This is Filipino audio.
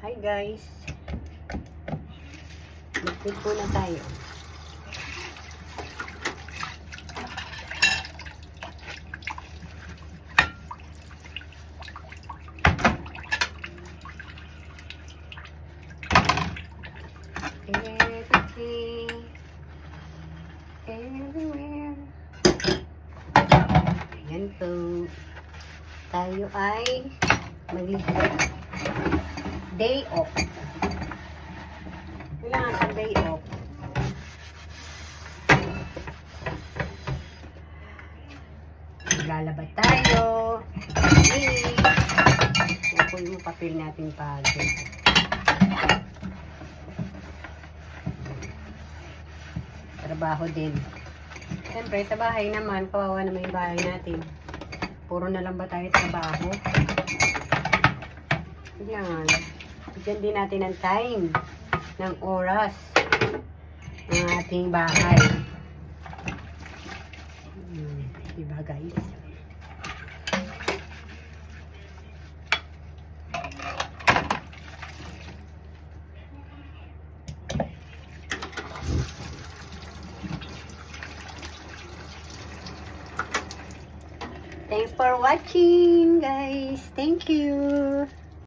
Hi guys. Magpit po na tayo. Everything, everywhere. Ayan po. Tayo ay day off. Kailangan sa day off. Maglalaba tayo. Yan po yung papel natin pag trabaho din. Siyempre, sa bahay naman, kawawa naman yung bahay natin. Puro na lang ba tayo trabaho? Yan. Bigyan din natin ng time, ng oras, ng ating bahay. Diba guys? Thanks for watching, guys. Thank you.